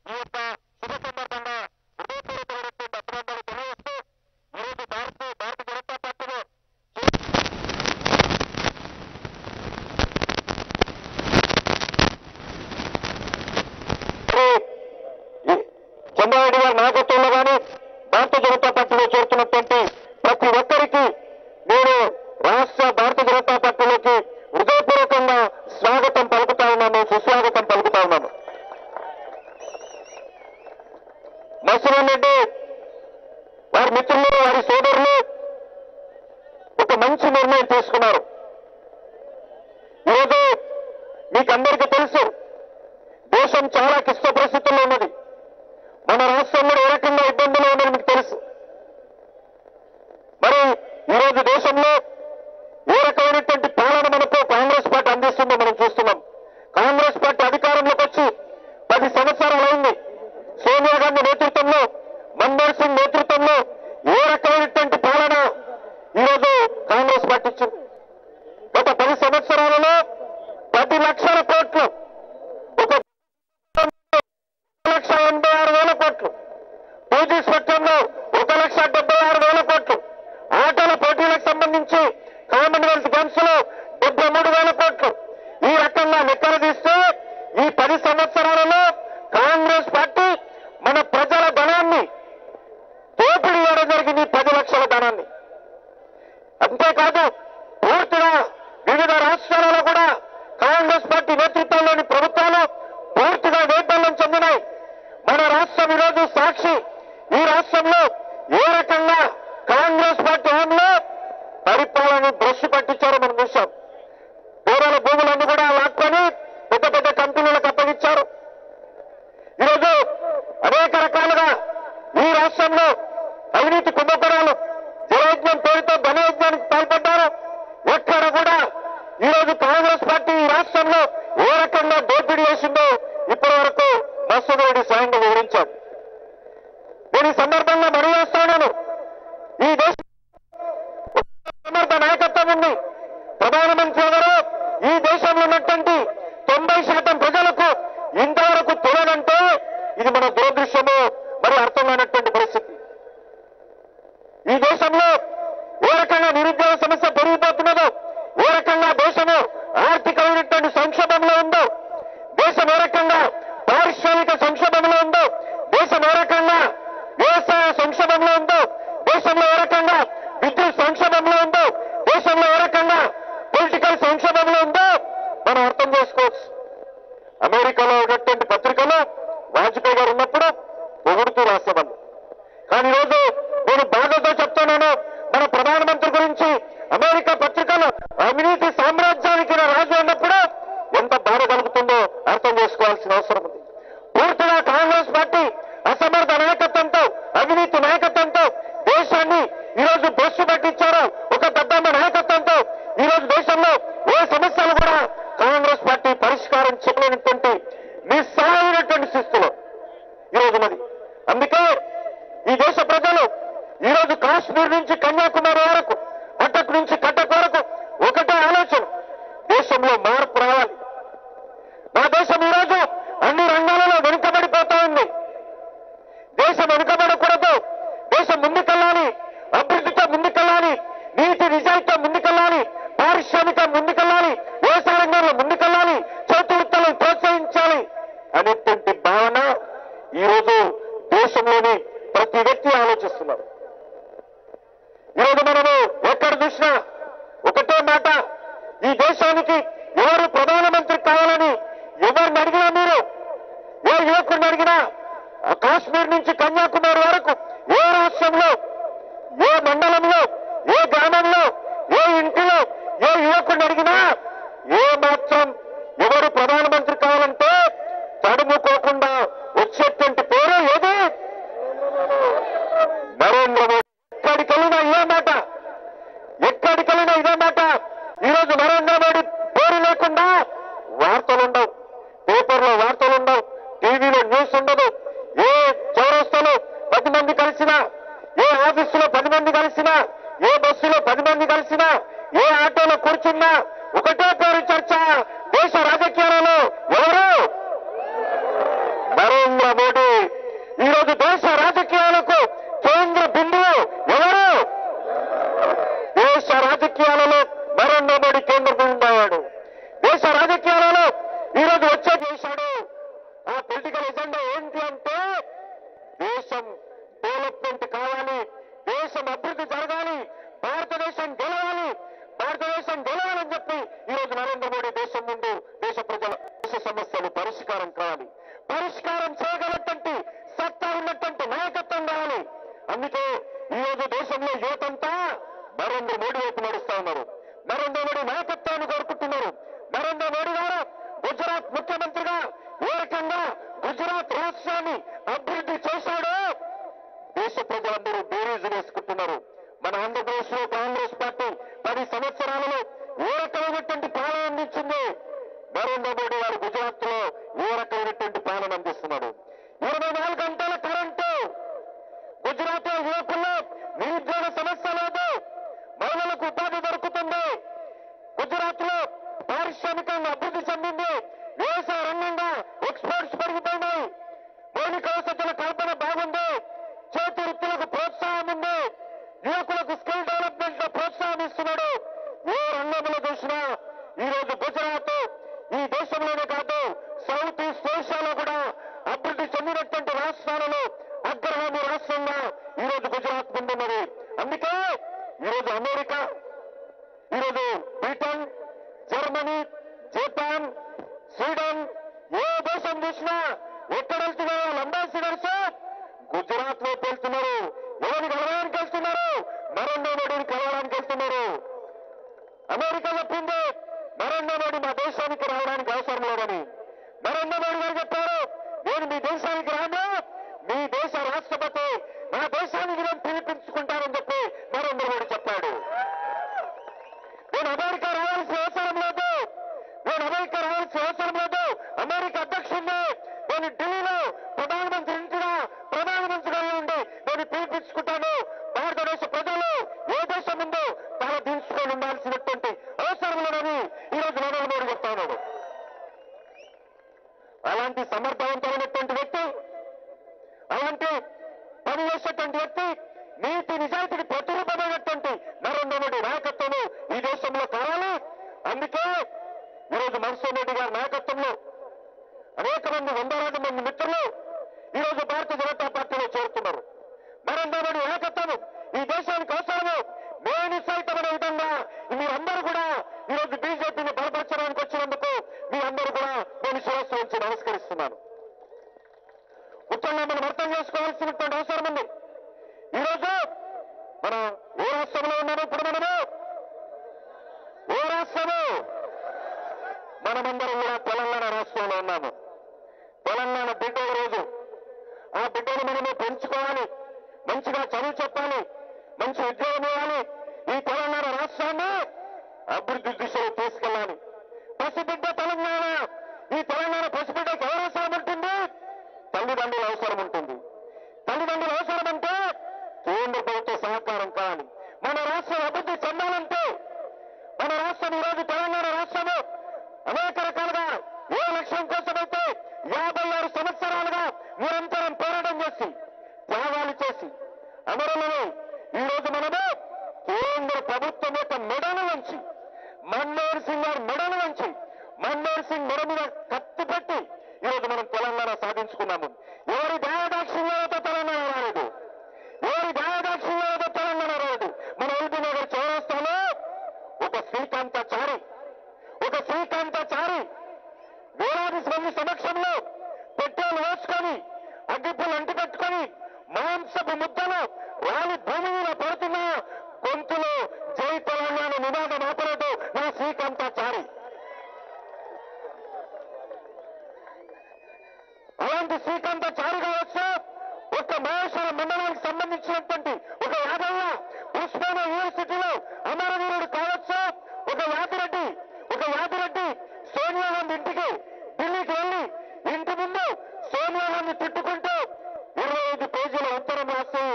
ఈ యొక్క శుభ సందర్భంగా హృదయపూర్వకమైనటువంటి అభినందనలు తెలియజేస్తూ ఈరోజు భారతీయ జనతా పార్టీలో చంద్రబాబు గారి నాయకత్వంలో కానీ భారతీయ జనతా పార్టీలో చేరుతున్నటువంటి ప్రతి ఒక్కరికి నేను రాష్ట్ర భారతీయ జనతా పార్టీలోకి హృదయపూర్వకంగా స్వాగతం పలుకుతా ఉన్నాను, సుస్వాగతం పలుకుతా ఉన్నాను. మసూరెడ్డి వారి మిత్రులు, వారి సోదరులు ఒక మంచి నిర్ణయం తీసుకున్నారు. ఈరోజు మీకందరికీ తెలుసు దేశం చాలా క్లిష్ట పరిస్థితుల్లో ఉన్నది. మన రాష్ట్రంలో ఏ రకంగా ఇబ్బందులు ఉన్నది మీకు తెలుసు. మరి ఈరోజు దేశంలో ఏ రకమైనటువంటి పాలన మనకు కాంగ్రెస్ పార్టీ అందిస్తుందో మనం చూస్తున్నాం. కాంగ్రెస్ పార్టీ అధికారంలోకి వచ్చి 10 సంవత్సరాలు అయింది. సోనియా గాంధీ నేతృత్వంలో మన కాంగ్రెస్ పక్షంలో 1,76,000 కోట్లు, ఆటల పోటీలకు సంబంధించి కామన్వెల్త్ గేమ్స్ లో 73,000 కోట్లు. ఈ రకంగా లెక్కలు తీస్తే ఈ 10 సంవత్సరాలలో కాంగ్రెస్ పార్టీ మన ప్రజల ధనాన్ని దోపిడీ చేయడం జరిగింది, 10 లక్షల ధనాన్ని. అంతేకాదు పూర్తిగా వివిధ రాష్ట్రాలలో కూడా కాంగ్రెస్ పార్టీ నేతృత్వంలోని ప్రభుత్వాలు పూర్తిగా వైఫల్యం చెందినాయి. మన రాష్ట్రం ఈరోజు సాక్షి. ఈ రాష్ట్రంలో ఏ రకంగా కాంగ్రెస్ పార్టీ హామీలో పరిపాలన బ్రష్ పట్టించారో మనం చూశాం. పేదల భూములన్నీ కూడా లాక్కొని పెద్ద పెద్ద కంపెనీలకు అప్పగించారు. ఈరోజు అనేక రకాలుగా ఈ రాష్ట్రంలో అవినీతి కుంభకోణాలు, జలయజ్ఞం పేరుతో ధనయజ్ఞానికి పాల్పడ్డారు. ఎక్కడ కూడా ఈరోజు కాంగ్రెస్ పార్టీ ఈ రాష్ట్రంలో ఏ రకంగా దోపిడీ చేసిందో ఇప్పటి వరకు మసూద్ రెడ్డి స్వయంగా వివరించారు. నేను ఈ సందర్భంగా మనవి చేస్తున్నాను, ఈ దేశం సమర్థ నాయకత్వం ఉంది. ప్రధానమంత్రి ఎవరో ఈ దేశంలో ఉన్నటువంటి 90% ప్రజలకు ఇంతవరకు తెలియదంటే ఇది మన దురదృష్టము, మరి అర్థం కానటువంటి పరిస్థితి. ఈ దేశంలో ఏ రకంగా నిరుద్యోగ సమస్య పెరిగిపోతున్నదో, ఏ రకంగా దేశము ఆర్థికమైనటువంటి సంక్షోభంలో ఉందో, దేశం ఏ రకంగా పారిశ్రామిక సంక్షోభంలో ఉందో, దేశం ఏ రకంగా వ్యవసాయ సంక్షోభంలో ఉందో, దేశంలో ఏ రకంగా విద్యుత్ సంక్షోభంలో ఉందో, దేశంలో ఏ రకంగా పొలిటికల్ సంక్షోభంలో ఉందో మనం అర్థం చేసుకోవచ్చు. అమెరికాలో ఉన్నటువంటి పత్రికలో వాజ్పేయి గారు ఉన్నప్పుడు పొగుడుతూ రాసేవాళ్ళు. కానీ ఈరోజు నేను బాధతో చెప్తున్నాను, మన ప్రధానమంత్రి గురించి అమెరికా పత్రికలు అవినీతి సామ్రాజ్యానికి రాజు అన్నప్పుడు ఎంత బాధ కలుగుతుందో అర్థం చేసుకోవాల్సిన అవసరం ఉంది. పూర్తిగా కాంగ్రెస్ పార్టీ అసమర్థ నాయకత్వంతో, అవినీతి నాయకత్వంతో దేశాన్ని ఈరోజు బ్రష్ పట్టించారు. ఒక పెద్దమ్మ నాయకత్వంతో ఈరోజు దేశంలో ఏ సమస్యలు కూడా కాంగ్రెస్ పార్టీ పరిష్కారం చేయలేనటువంటి నిస్సహాయమైనటువంటి స్థితిలో ఈరోజు మరి. అందుకే ఈ దేశ ప్రజలు ఈరోజు కాశ్మీర్ నుంచి కన్యాకుమారి వరకు, అటక్ నుంచి కటక్ వరకు ఒకటే ఆలోచన, దేశంలో మార్పు రావాలి. నా దేశం ఈరోజు అన్ని రంగాలలో వెనుకబడిపోతా ఉంది. దేశం వెనుకబడకూడదు, దేశం ముందుకెళ్ళాలి, అభివృద్ధితో ముందుకెళ్ళాలి, నీతి నిజాయితీతో ముందుకెళ్ళాలి, పారిశ్రామిక ముందుకెళ్ళాలి, వ్యవసాయ రంగంలో ముందుకెళ్ళాలి, చేతి వృత్తులను ప్రోత్సహించాలి అనేటువంటి భావన ఈరోజు దేశంలోని ప్రతి వ్యక్తి ఆలోచిస్తున్నారు. ఈరోజు మనము ఎక్కడ చూసినా ఒకటే మాట, ఈ దేశానికి ఎవరు ప్రధానమంత్రి కావాలని ఎవరిని అడిగినా, మీరు ఏ యువకుడిని అడిగినా, కాశ్మీర్ నుంచి కన్యాకుమారి వరకు ఏ రాష్ట్రంలో, ఏ మండలంలో, ఏ గ్రామంలో, ఏ ఇంటిలో ఏ యువకుడిని అడిగినా ఏ మాత్రం ఎవరు ప్రధానమంత్రి కావాలంటే తడుముకోకుండా వచ్చేటువంటి పేరు ఏది? నరేంద్ర మోడీ. ఎక్కడికెళ్ళినా ఇదే మాట, ఎక్కడికెళ్ళినా ఇదే మాట. ఈరోజు నరేంద్ర మోడీ పేరు లేకుండా వార్తలుండవు, పేపర్లో వార్తలుండవు, టీవీలో న్యూస్ ఉండదు. ఏ చౌరస్తాలో 10 మంది కలిసినా, ఏ ఆఫీసులో 10 మంది కలిసినా, ఏ బస్సులో 10 మంది కలిసినా, ఏ ఆటోలో కూర్చున్నా ఒకటే పేరు చర్చ దేశ రాజకీయాలలో. ఎవరు? నరేంద్ర మోడీ. ఈరోజు దేశ రాజకీయాలకు కేంద్ర బిందువు ఎవరు? దేశ రాజకీయాలలో నరేంద్ర మోడీ కేంద్ర బిందువు అయ్యాడు. దేశ రాజకీయాలలో ఈరోజు వచ్చే చేశాడు. ఆ పొలిటికల్ ఎజెండా ఏంటి అంటే దేశం డెవలప్మెంట్ కావాలి, దేశం అభివృద్ధి జరగాలి, భారతదేశం గెలవాలి, భారతదేశం గెలవాలని చెప్పి ఈరోజు నరేంద్ర మోడీ దేశం ముందు దేశ ప్రజల దేశ సమస్యలు పరిష్కారం కావాలి, పరిష్కారం చేయగలటువంటి సత్తా ఉన్నటువంటి నాయకత్వం కావాలి. అందుకే ఈరోజు దేశంలో యువతంతా నరేంద్ర మోడీ వైపు నడుస్తా ఉన్నారు, నరేంద్ర మోడీ నాయకత్వాన్ని కోరుకుంటున్నారు. నరేంద్ర మోడీ గారు గుజరాత్ ముఖ్యమంత్రిగా ఏ రకంగా గుజరాత్ రాష్ట్రాన్ని అభివృద్ధి చేశాడో దేశ ప్రజలందరూ బేరీజు వేసుకుంటున్నారు. మన ఆంధ్రప్రదేశ్ లో కాంగ్రెస్ పార్టీ 10 సంవత్సరాలలో ఏ రకమైనటువంటి పాలన అందించింది? నరేంద్ర మోడీ గారు గుజరాత్ లో ఏ రకమైనటువంటి పాలన అందిస్తున్నాడు? 24 గంటల కరెంటు, గుజరాత్ లో యువకుల్లో నిరుద్యోగ సమస్య లేదు, మహిళలకు ఉపాధి దొరుకుతుంది, గుజరాత్ లో పారిశ్రామికంగా అభివృద్ధి చెందింది, వ్యవసాయ రంగంగా ఎక్స్పోర్ట్స్ పెరిగిపోయినాయి, మౌలిక వసతుల కల్పన బాగుంది, చేతి వృత్తులకు ప్రోత్సాహం ఉంది, యువకులకు స్కిల్ డెవలప్మెంట్ లో ప్రోత్సాహం ఇస్తున్నాడు. ఏ రంగంలో చూసినా ఈరోజు గుజరాత్ ఈ దేశంలోనే కాదు సౌత్ ఈస్ట్ ఏషియాలో కూడా అభివృద్ధి చెందినటువంటి రాష్ట్రాలలో అగ్రగామి రాష్ట్రంగా ఈరోజు గుజరాత్ ముందున్నది. అందుకే ఈరోజు అమెరికా, ఈరోజు బ్రిటన్, జర్మనీ, జపాన్, స్వీడన్ ఏ దేశం చూసినా ఎక్కడ వెళ్తున్నారు వాళ్ళ అంబాసిడర్స్ గుజరాత్ వైపు వెళ్తున్నారు. ఎవరిని కలవడానికి వెళ్తున్నారు? నరేంద్ర మోడీని కలవడానికి వెళ్తున్నారు. అమెరికా చెప్పింది నరేంద్ర మోడీ మా దేశానికి రావడానికి అవసరం లేదని. నరేంద్ర మోడీ గారు చెప్పారు, నేను మీ దేశానికి రాను, మీ దేశ రాష్ట్రపతి నా దేశానికి నేను పిలిపించుకుంటానని చెప్పి నరేంద్ర మోడీ చెప్పాడు. నేను అమెరికా రావాల్సిన అవసరం లేదు, నేను అమెరికా రావాల్సిన అవసరం లేదు. అమెరికా అధ్యక్షుడిని నేను ఢిల్లీలో ప్రధానమంత్రి ఇంటిగా ప్రధానమంత్రిగా ఉండి నేను పిలిపించుకుంటాను. భారతదేశ ప్రజలు ఏ దేశం ఉందో తల దించుకొని ఉండాల్సినటువంటి అవసరం లేదని ఈరోజు నరేంద్ర మోడీ చెప్తా ఉన్నాడు. అలాంటి సమర్థవంతమైనటువంటి వ్యక్తి, అలాంటి పని చేసేటువంటి వ్యక్తి, నీతి నిజాయితీకి ప్రతిరూపమైనటువంటి నరేంద్ర మోడీ నాయకత్వం ఈ దేశంలో కావాలి. అందుకే ఈరోజు మన్మోహన్ రెడ్డి గారి నాయకత్వంలో అనేక మంది వందలాది మంది మిత్రులు ఈరోజు భారతీయ జనతా పార్టీలో చేరుతున్నారు. నరేంద్ర మోడీ నాయకత్వం ఈ దేశానికి అవసరము. నేను సైతం అనే విధంగా మీరందరూ కూడా ఈరోజు బీజేపీని బలపరచడానికి వచ్చినందుకు మీ అందరూ కూడా నేను శిరస్సు ఉంచి నమస్కరిస్తున్నాను. ముఖ్యంగా మనం అర్థం చేసుకోవాల్సినటువంటి అవసరం ఉంది. ఈరోజు మనం ఏ రాష్ట్రంలో ఉన్నాము? ఇప్పుడు మనము ఏ రాష్ట్రము? మనమందరం కూడా తెలంగాణ రాష్ట్రంలో ఉన్నాము. తెలంగాణ బిడ్డ రోజు ఆ బిడ్డను మనము పెంచుకోవాలి, మంచిగా చదువు చెప్పాలి, మంచి ఉద్యోగం ఇవ్వాలి, ఈ తెలంగాణ రాష్ట్రాన్ని అభివృద్ధి దిశలో తీసుకెళ్ళాలి. పసిబిడ్డ తెలంగాణ, ఈ తెలంగాణ పసిబిడ్డకు ఎవరు అవసరం ఉంటుంది? తల్లిదండ్రుల అవసరం ఉంటుంది. తల్లిదండ్రుల అవసరం అంటే కేంద్ర ప్రభుత్వ సహకారం కావాలి. మన రాష్ట్రం అభివృద్ధి చెందాలంటే, మన రాష్ట్రం ఈరోజు తెలంగాణ రాష్ట్రము అనేక రకాలుగా ఏ లక్ష్యం కోసమైతే 56 సంవత్సరాలుగా నిరంతరం పోరాటం చేసి త్యాగాలు చేసి అమరులను ఈరోజు మనము కేంద్ర ప్రభుత్వం యొక్క మెడలు వంచి, మన్మోహన్ సింగ్ గారి మెడలు వంచి, మన్మోహన్ సింగ్ మెడ మీద కత్తి పెట్టి ఈరోజు మనం తెలంగాణ సాధించుకున్నాము. ఎవరి దయాదాక్షిణ్యాలతో తెలంగాణ రాలేదు, ఎవరి దయాదాక్షిణ్యాలతో తెలంగాణ రాలేదు. మన ఎల్బీ నగర్ చౌరస్తాలో ఒక శ్రీకాంతాచారి వేలాది మంది సమక్షంలో పెట్రోల్ వేసుకొని అగ్గిపులు అంటిపెట్టుకొని మాంసపు ముద్దలు రాలి భూమి మీద పడుతున్న గొంతులో జై తెలంగాణ నినాదం ఆపలేదు నా శ్రీకాంతాచారి. అలాంటి శ్రీకాంతాచారి కావచ్చు, ఒక మహేశ్వర మండలానికి సంబంధించినటువంటి ఒక యాదయ్య ఉస్మానియా యూనివర్సిటీలో అమరవీరుడు కావచ్చు, ఒక యాదిరెడ్డి సోనియా గాంధీ ఇంటికి ఢిల్లీకి వెళ్లి ఇంటి ముందు సోనియా గాంధీ తిట్టుకుంటూ 25 పేజీల ఉత్తరం రాసి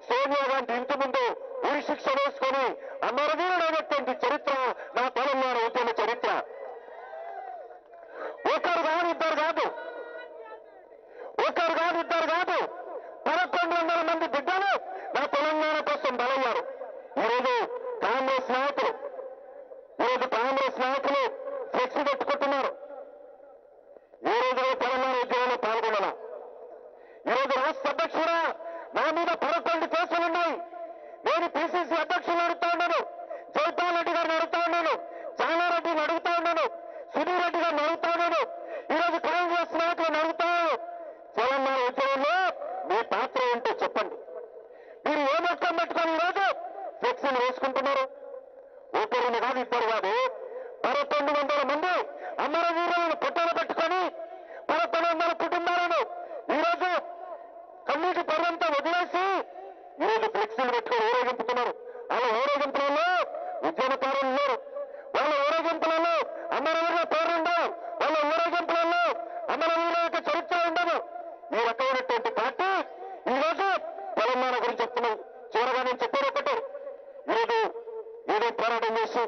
సోనియా గాంధీ ఇంటి ముందు ఉరి శిక్ష వేసుకొని అమరవీరుడైనటువంటి చరిత్ర నా తెలంగాణ ఉద్యమ చరిత్ర. ఒకరు కాదు ఇద్దరు కాదు 1100 మంది బిడ్డలు నా తెలంగాణ కోసం బలయ్యారు. ఈరోజు కాంగ్రెస్ నాయకులు ఫ్లెక్సీ పెట్టుకుంటున్నారు. ఏ రోజు తెలంగాణ ఉద్యమంలో పాల్గొనాల. ఈరోజు రాష్ట్ర అధ్యక్షుడా నా మీద 11 కేసులున్నాయి. నేను పిసిసి అధ్యక్షులను అడుగుతా ఉన్నాను, జైపాల్ రెడ్డి గారిని అడుగుతా ఉన్నాను, జానారెడ్డిని అడుగుతా ఉన్నాను, సుధీర్ రెడ్డి గారిని అడుగుతా ఉన్నాను, ఈరోజు కాంగ్రెస్ నాయకులను అడుగుతాను. తెలంగాణ ఉద్యమంలో మీ పాత్ర ఏంటో చెప్పండి. మీరు ఏ మొత్తం పెట్టుకొని ఈరోజు ఫ్లెక్సీలు వేసుకుంటున్నారు? ఒకరిని కాదు ఇద్దరు కాదు 1100 మంది అమరవీరులను పుట్టలు పెట్టుకొని 1100 కుటుంబాలను ఈరోజు కన్నీటి పర్వంతా వదిలేసి ఈరోజు ఫ్లెక్సీలు పెట్టుకొని ఊరేగింపుతున్నారు. అలా ఊరేగింపులలో ఉద్యమకారులు లేరు, వాళ్ళ ఊరేగింపులలో అమరవీరుల పేరు ఉండవు, వాళ్ళ ఊరేగింపులలో అమరవీరుల యొక్క చరిత్ర ఉండదు. ఈ రకమైనటువంటి పార్టీ ఈరోజు తెలంగాణ గురించి చెప్తున్నాం. చివరగా నేను చెప్పేది ఒకటే, ఈరోజు ఏదో పోరాటం చేసి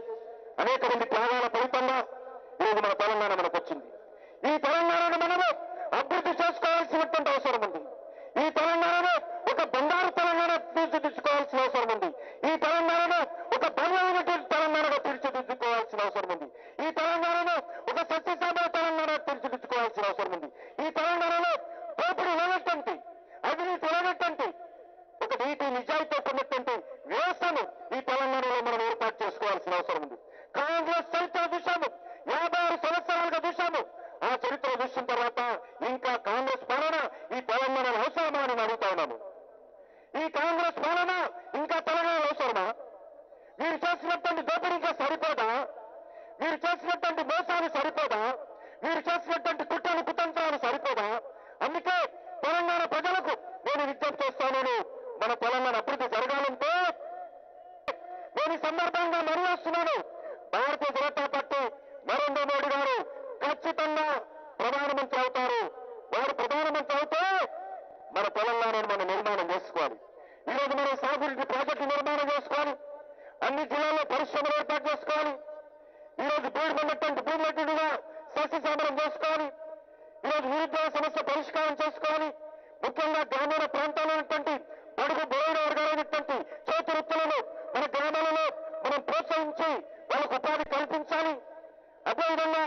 అనేక మంది త్యాగాల ఫలితంగా ఈరోజు మన తెలంగాణ మనకు వచ్చింది. ఈ తెలంగాణను మనము అభివృద్ధి చేసుకోవాల్సినటువంటి అవసరం ఉంది. ఈ తెలంగాణను ఒక బంగారు తెలంగాణ నీటి నిజాయితీతో ఉన్నటువంటి వ్యవస్థను ఈ తెలంగాణలో మనం ఏర్పాటు చేసుకోవాల్సిన అవసరం ఉంది. కాంగ్రెస్ చరిత్ర చూశాము, 56 సంవత్సరాలుగా చూశాము. ఆ చరిత్ర చూసిన తర్వాత ఇంకా కాంగ్రెస్ పాలన ఈ తెలంగాణలో అవసరమా అని అడుగుతా ఉన్నాము. ఈ కాంగ్రెస్ పాలన ఇంకా తెలంగాణలో అవసరమా? మీరు చేసినటువంటి దోపిడీ ఇంకా సరిపోదా? మీరు చేసినటువంటి మోసాలు సరిపోదా? మీరు చేసినటువంటి కుట్రలు కుతంత్రాలు సరిపోదా? అందుకే తెలంగాణ ప్రజలకు నేను విజ్ఞప్తి చేస్తాను, మన తెలంగాణ అభివృద్ధి జరగాలంటే నేను ఈ సందర్భంగా మరివేస్తున్నాను. భారతీయ జనతా పార్టీ నరేంద్ర మోడీ గారు ఖచ్చితంగా ప్రధానమంత్రి అవుతారు. వారు ప్రధానమంత్రి అవుతే మన తెలంగాణను మనం నిర్మాణం చేసుకోవాలి. ఈరోజు మనం సాగునీటి ప్రాజెక్టు నిర్మాణం చేసుకోవాలి. అన్ని జిల్లాల్లో పరిశ్రమలు ఏర్పాటు చేసుకోవాలి. ఈరోజు భూమి ఉన్నటువంటి భూములన్నిటిగా సస్యశామలం చేసుకోవాలి. ఈరోజు నిరుద్యోగ సమస్య పరిష్కారం చేసుకోవాలి. ముఖ్యంగా గ్రామీణ ప్రాంతాల్లో ఉన్నటువంటి బడుగు బలైన వర్గాలైనటువంటి చేతి వృత్తులను మన గ్రామాలలో మనం ప్రోత్సహించి వాళ్ళకు ఉపాధి కల్పించాలి. అదేవిధంగా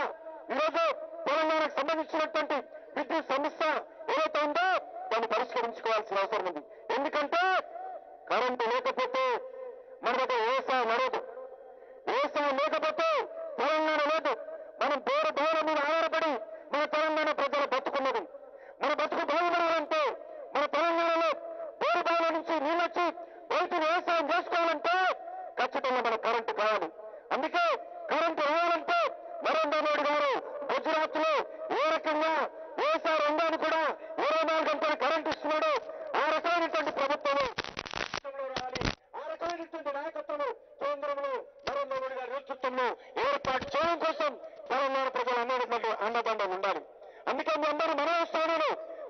ఈరోజు తెలంగాణకు సంబంధించినటువంటి విద్యుత్ సమస్య ఏదైతే ఉందో దాన్ని పరిష్కరించుకోవాల్సిన అవసరం ఉంది. ఎందుకంటే కరెంటు లేకపోతే మన దగ్గర వ్యవసాయం నడవదు. వ్యవసాయం లేకపోతే తెలంగాణ లేదు. మనం బోరు బావుల మీద ఆధారపడి మన తెలంగాణ ప్రజల బతుకున్నది. మన బతుకు బాగుపడాలంటే మన తెలంగాణలో బోరు బావుల నుంచి నీళ్ళొచ్చి రైతు వ్యవసాయం చేసుకోవాలంటే ఖచ్చితంగా మన కరెంటు కావాలి. అందుకే కరెంటు రావాలంటే నరేంద్ర మోడీ గారు గుజరాత్ లో ఏ రకంగా వ్యవసాయ రంగాన్ని కూడా 24 గంటలు కరెంటు ఇస్తున్నాడు. ఆ రకమైనటువంటి ప్రభుత్వం రావాలి. ఆ రకమైనటువంటి నాయకత్వం కేంద్రంలో నరేంద్ర మోడీ గారి నేతృత్వంలో ఏర్పాటు చేయడం కోసం తెలంగాణ ప్రజలు అండదండ ఉండాలి. అందుకే మీ అందరూ మనోస్తాను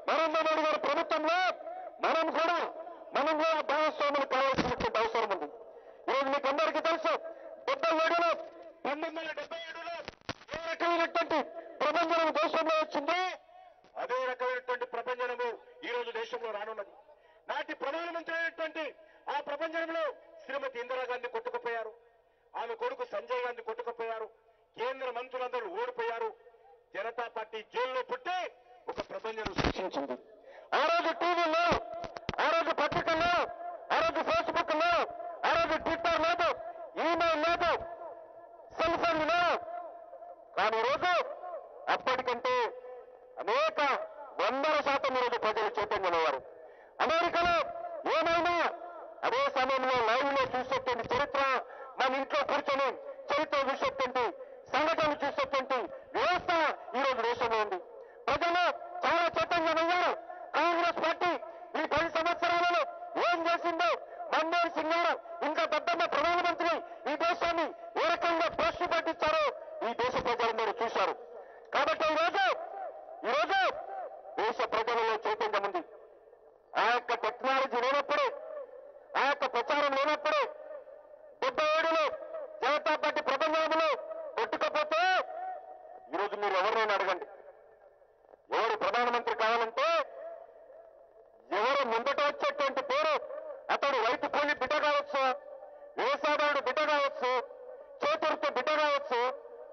నరేంద్ర మోడీ గారి ప్రభుత్వంలో మనం కూడా భాగస్వాములు కావాల్సినటువంటి అవసరం ఉంది. ఈరోజు మీకు అందరికీ తెలుసు 1977లో ఏ రకమైనటువంటి ప్రపంచం దేశంలో వచ్చిందో అదే రకమైనటువంటి ప్రపంచము ఈ రోజు దేశంలో రానున్నది. నాటి ప్రధానమంత్రి అయినటువంటి ఆ ప్రపంచంలో శ్రీమతి ఇందిరాగాంధీ కొట్టుకుపోయారు. ఆమె కొడుకు సంజయ్ గాంధీ కొట్టుకుపోయారు. కేంద్ర మంత్రులందరూ ఓడిపోయారు. జనతా పార్టీ జైల్లో పుట్టి ఒక ప్రపంచం సృష్టించింది. ఆ రోజు టీవీలో, ఆ రోజు పత్రికల్లో, ఆ రోజు ఫేస్బుక్ లో, ఆ రోజు ట్విట్టర్ లేదు, ఈమెయిల్ లేదు, సెల్ ఫోన్ లో. కానీ రోజు అప్పటికంటే అనేక 100% ఈరోజు ప్రజలు చైతన్యమయ్యారు. అమెరికాలో ఏమైనా అదే సమయంలో లైవ్ లో చూసేటువంటి చరిత్ర, మన ఇంట్లో కూర్చొని చరిత్ర చూసేటువంటి సంఘటనలు చూసేటువంటి వ్యవస్థ ఈ రోజు దేశంలో ఉంది. ప్రజలు చాలా చైతన్యమయ్యారు. కాంగ్రెస్ పార్టీ ఈ 10 సంవత్సరాలలో ఏం చేసిందో, మన్మోహన్ సింగ్ గారు ఇంకా పెద్దమ్మ ప్రధానమంత్రి ఈ దేశాన్ని ఏ రకంగా ప్రశ్న పట్టించారో ఈ దేశ ప్రజలందరూ చూశారు. కాబట్టి ఈరోజు దేశ ప్రజలలో చైతన్యం ఉంది. ఆ యొక్క టెక్నాలజీ లేనప్పుడు, ఆ యొక్క ప్రచారం లేనప్పుడు 77లో జనతా పార్టీ ప్రపంచంలో కొట్టుకపోతే ఈరోజు మీరు ఎవరినైనా అడగండి, ఎవరు ప్రధానమంత్రి కావాలంటే ఎవరు ముందట వచ్చేటువంటి పేరు, అతడు రైతు కూలి బిడ్డ కావచ్చు, వ్యవసాయదారుడు బిడ్డ కావచ్చు, చేతుర్తి బిడ్డ కావచ్చు,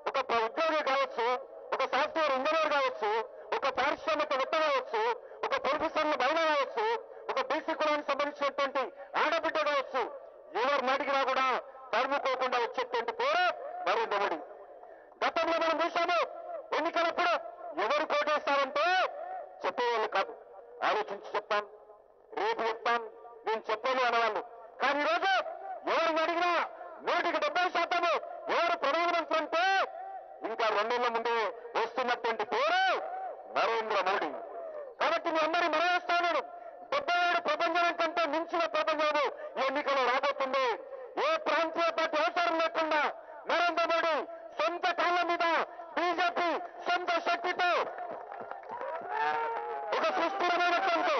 ఒక ఉద్యోగి కావచ్చు, ఒక సాఫ్ట్వేర్ ఇంజనీర్ కావచ్చు, ఒక పారిశ్రామికవేత్త కావచ్చు, ఒక ప్రొఫెసర్ల మహిళ కావచ్చు, ఒక బీసీ కులానికి సంబంధించినటువంటి ఆడబిడ్డ కావచ్చు, ఎవరిని అడిగినా కూడా తరుముకోకుండా వచ్చేటువంటి పేరు నరేంద్ర మోడీ. గతంలో మనం చూశాము, ఎన్నికలప్పుడు ఎవరు కోటేస్తారంటే చెప్పేవాళ్ళు కాదు, ఆలోచించి చెప్తాం, రేపు చెప్తాం, నేను చెప్పాను అనేవాళ్ళు. కానీ ఈరోజు ఎవరిని అడిగినా 100% ఎవరు ప్రధానమంత్రి అంటే ఇంకా 2 నెలల ముందే వస్తున్నటువంటి పేరు నరేంద్ర మోడీ. కాబట్టి మీ అందరూ మనవేస్తాను, 77 ప్రపంచం కంటే మించిన ప్రపంచం ఈ ఎన్నికలు రాబోతుంది. ఏ ప్రాంతీయ పార్టీ అవసరం లేకుండా నరేంద్ర మోడీ సొంత కాళ్ళ మీద, బీజేపీ సొంత శక్తితో ఒక సుస్థిరమైనటువంటి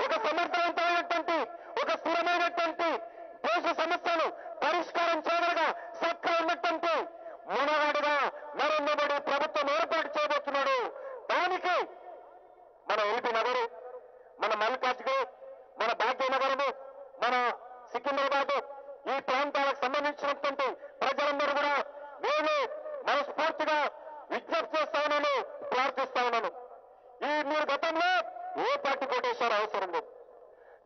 ఒక సమర్థవంతమైనటువంటి ఒక స్థిరమైనటువంటి దేశ సమస్యలు పరిష్కారం చేయగలగా సత్తా ఉన్నటువంటి మునగాడిగా నరేంద్ర మోడీ ప్రభుత్వం ఏర్పాటు చేయబోతున్నాడు. దానికి మన ఎల్బీ నగరు, మన మల్కాజ్గిరి, మన భాగ్యనగరము, మన సికింద్రాబాద్ ఈ ప్రాంతాలకు సంబంధించినటువంటి ప్రజలందరూ కూడా నేను మనస్ఫూర్తిగా విజ్ఞప్తి చేస్తా ఉన్నాను, ప్రార్థిస్తా ఉన్నాను. మీరు గతంలో ఏ పార్టీ కోటేశ్వర అవసరం లేదు,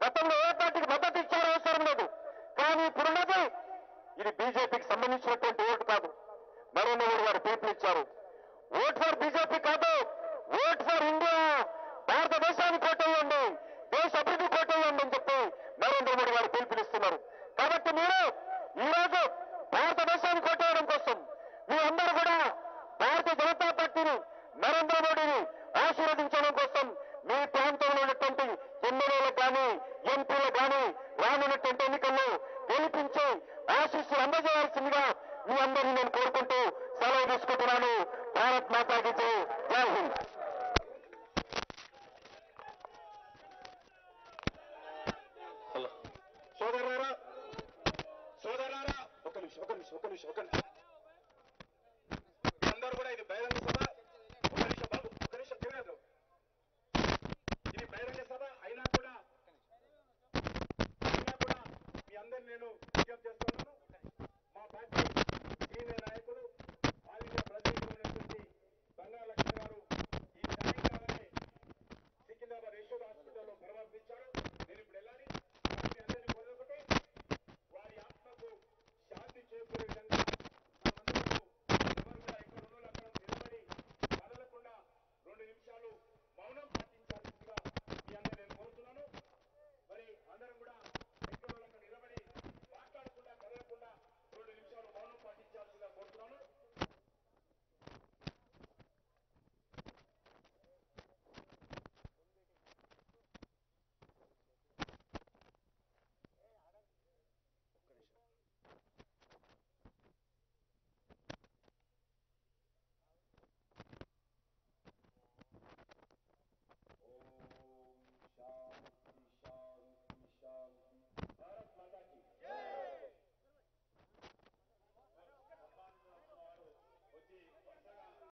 గతంలో ఏ పార్టీకి మద్దతు ఇచ్చారో అవసరం లేదు. కానీ ఇప్పుడున్నది ఇది బీజేపీకి సంబంధించినటువంటి ఓటు కాదు. నరేంద్ర మోడీ గారు పిలుపునిచ్చారు, ఓట్ ఫర్ బీజేపీ కాదు, ఓట్ ఫర్ ఇండియా, భారతదేశానికి కోటేయండి, దేశ అభివృద్ధి కోటేయండి అని చెప్పి నరేంద్ర మోడీ గారు పిలుపునిస్తున్నారు. కాబట్టి మీరు ఈరోజు భారతదేశాన్ని కోటేయడం కోసం మీ అందరూ కూడా భారతీయ జనతా పార్టీని, నరేంద్ర మోడీని ఆశీర్వదించడం కోసం మీ ప్రాంతంలో ఉన్నటువంటి ఎమ్మెల్యేలకు కానీ ఎంపీలకు కానీ రానున్నటువంటి ఎన్నికల్లో గెలిపించి ఆశీస్సులు అందజేయాల్సిందిగా మీ అందరినీ నేను కోరుకుంటూ సెలవు తీసుకుంటున్నాను. భారత్ మాతాకి జై, జై హింద్. సోదరులారా సోదరులారా, ఒక నిమిషం అందరూ కూడా ఇది బహిరంగ